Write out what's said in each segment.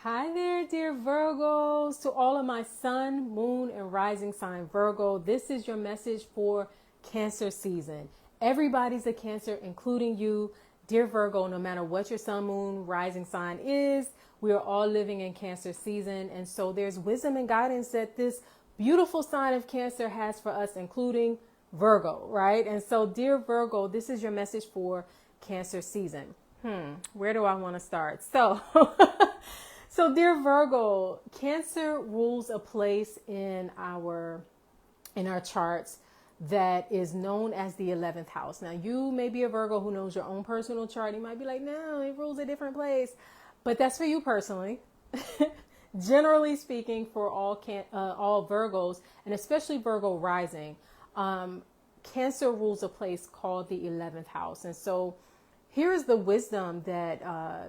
Hi there, dear Virgos. To all of my sun, moon, and rising sign Virgo, this is your message for Cancer season. Everybody's a Cancer, including you. Dear Virgo, no matter what your sun, moon, rising sign is, we are all living in Cancer season. And so there's wisdom and guidance that this beautiful sign of Cancer has for us, including Virgo, right? And so, dear Virgo, this is your message for Cancer season. Where do I want to start? So, dear Virgo, Cancer rules a place in our charts that is known as the 11th house. Now, you may be a Virgo who knows your own personal chart. You might be like, no, it rules a different place. But that's for you personally. Generally speaking, for all Virgos, and especially Virgo rising, Cancer rules a place called the 11th house. And so here is the wisdom that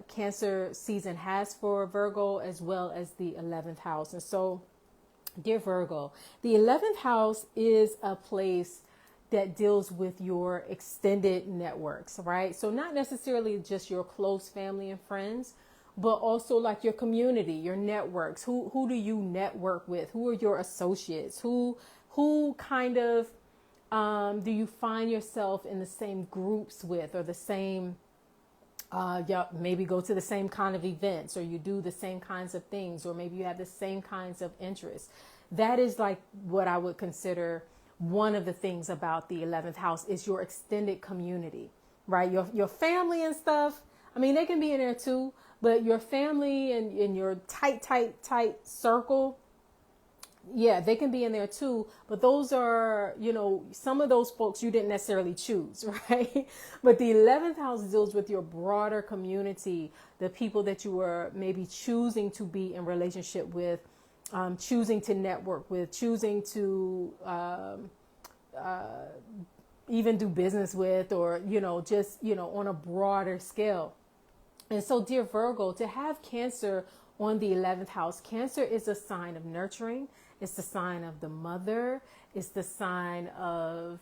Cancer season has for Virgo, as well as the 11th house. And so, dear Virgo, the 11th house is a place that deals with your extended networks, right? So not necessarily just your close family and friends, but also like your community, your networks. Who do you network with? Who are your associates? Who kind of do you find yourself in the same groups with, or the same, maybe go to the same kind of events, or you do the same kinds of things, or maybe you have the same kinds of interests. That is like what I would consider one of the things about the 11th house is your extended community, right? Your family and stuff. I mean, they can be in there too, but your family and in your tight circle, yeah, they can be in there too, but those are, some of those folks you didn't necessarily choose, right? But the 11th house deals with your broader community, the people that you were maybe choosing to be in relationship with, choosing to network with, choosing to even do business with, or, just, on a broader scale. And so, dear Virgo, to have Cancer on the 11th house, Cancer is a sign of nurturing. It's the sign of the mother. It's the sign of,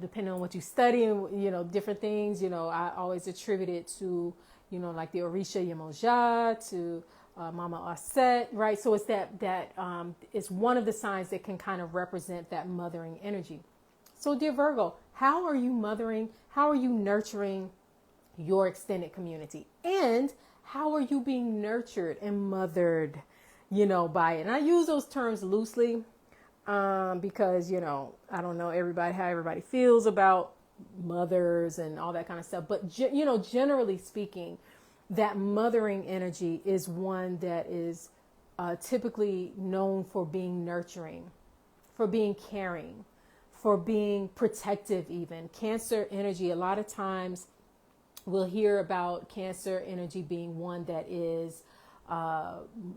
depending on what you study and, different things, I always attribute it to, like the Orisha Yemoja, to Mama Aset, right? So it's that it's one of the signs that can kind of represent that mothering energy. So, dear Virgo, how are you mothering? How are you nurturing your extended community? And how are you being nurtured and mothered, by it? And I use those terms loosely because, I don't know how everybody feels about mothers and all that kind of stuff. But, generally speaking, that mothering energy is one that is typically known for being nurturing, for being caring, for being protective even. Cancer energy, a lot of times we'll hear about Cancer energy being one that is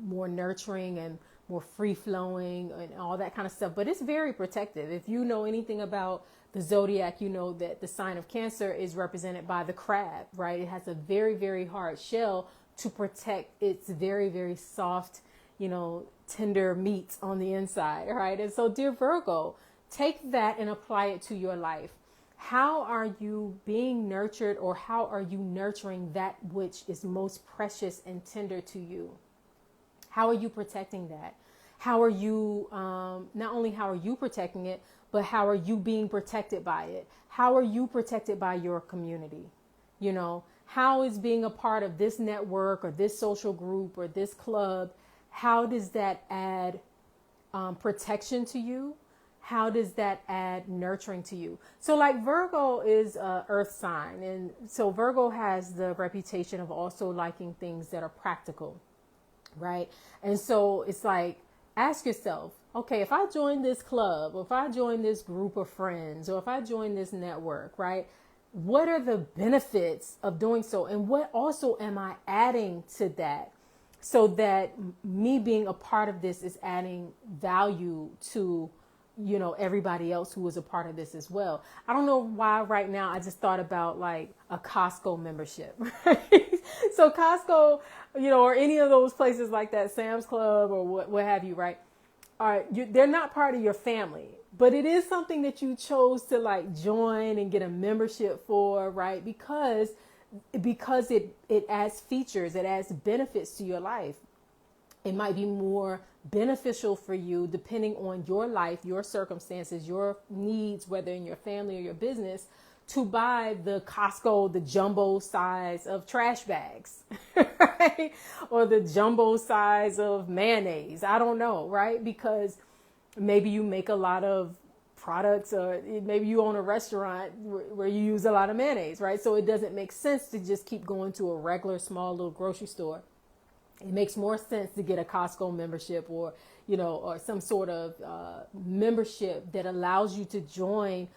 more nurturing and more free-flowing and all that kind of stuff. But it's very protective. If you know anything about the zodiac, you know that the sign of Cancer is represented by the crab, right? It has a very, very hard shell to protect its very, very soft, tender meat on the inside, right? And so, dear Virgo, take that and apply it to your life. How are you being nurtured, or how are you nurturing that which is most precious and tender to you? How are you protecting that? How are you, not only how are you protecting it, but how are you being protected by it? How are you protected by your community? How is being a part of this network or this social group or this club, how does that add protection to you? How does that add nurturing to you? So like Virgo is a earth sign. And so Virgo has the reputation of also liking things that are practical, right? And so it's like, ask yourself, okay, if I join this club, or if I join this group of friends, or if I join this network, right? What are the benefits of doing so? And what also am I adding to that? So that me being a part of this is adding value to everybody else who was a part of this as well. I don't know why right now I just thought about like a Costco membership, right? So Costco, or any of those places like that, Sam's Club or what have you, right? All right, they're not part of your family, but it is something that you chose to like join and get a membership for, right? Because because it adds features, it adds benefits to your life. It might be more beneficial for you depending on your life, your circumstances, your needs, whether in your family or your business, to buy the Costco, the jumbo size of trash bags, right? Or the jumbo size of mayonnaise. I don't know, right? Because maybe you make a lot of products, or maybe you own a restaurant where you use a lot of mayonnaise, right? So it doesn't make sense to just keep going to a regular small little grocery store. It makes more sense to get a Costco membership, or, or some sort of membership that allows you to join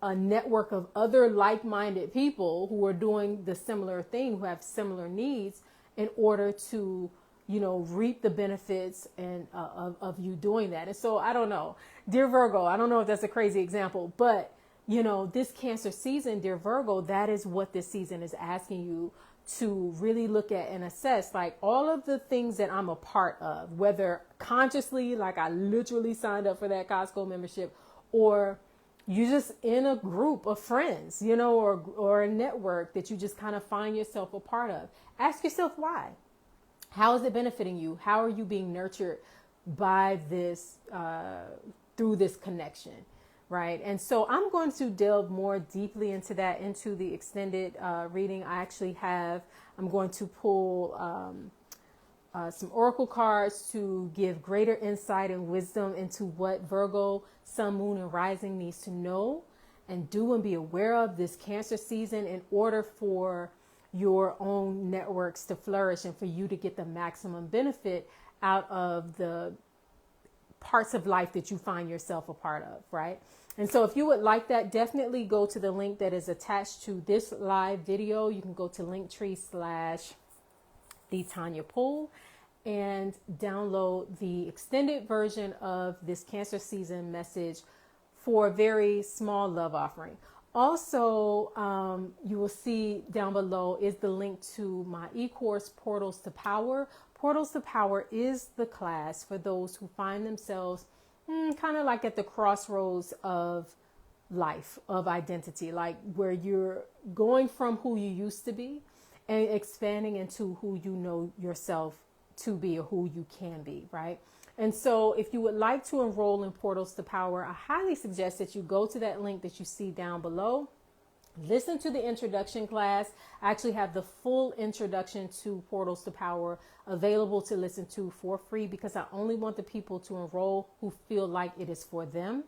a network of other like-minded people who are doing the similar thing, who have similar needs, in order to, reap the benefits and of you doing that. And so I don't know, dear Virgo, I don't know if that's a crazy example, but this Cancer season, dear Virgo, that is what this season is asking you to really look at and assess, like all of the things that I'm a part of, whether consciously, like I literally signed up for that Costco membership, or you just in a group of friends, or a network that you just kind of find yourself a part of. Ask yourself why. How is it benefiting you? How are you being nurtured by this, through this connection? Right. And so I'm going to delve more deeply into that, into the extended reading. I'm going to pull some oracle cards to give greater insight and wisdom into what Virgo, Sun, Moon, and Rising needs to know and do and be aware of this Cancer season, in order for your own networks to flourish and for you to get the maximum benefit out of the parts of life that you find yourself a part of, right? And so if you would like that, definitely go to the link that is attached to this live video. You can go to linktree/the Tonya Poole and download the extended version of this Cancer season message for a very small love offering. Also, you will see down below is the link to my e-course, Portals to Power. Portals to Power is the class for those who find themselves kind of like at the crossroads of life, of identity, like where you're going from who you used to be and expanding into who you know yourself to be, or who you can be, right? And so if you would like to enroll in Portals to Power, I highly suggest that you go to that link that you see down below. Listen to the introduction class. I actually have the full introduction to Portals to Power available to listen to for free, because I only want the people to enroll who feel like it is for them.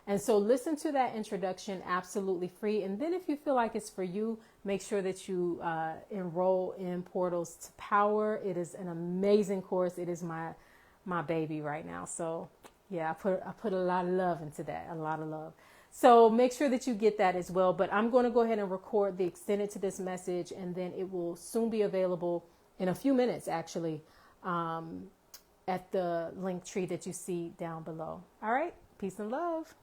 And so listen to that introduction absolutely free. And then if you feel like it's for you, make sure that you enroll in Portals to Power. It is an amazing course. It is my baby right now. So yeah, I put a lot of love into that, a lot of love. So make sure that you get that as well. But I'm going to go ahead and record the extended to this message, and then it will soon be available in a few minutes, actually, at the link tree that you see down below. All right. Peace and love.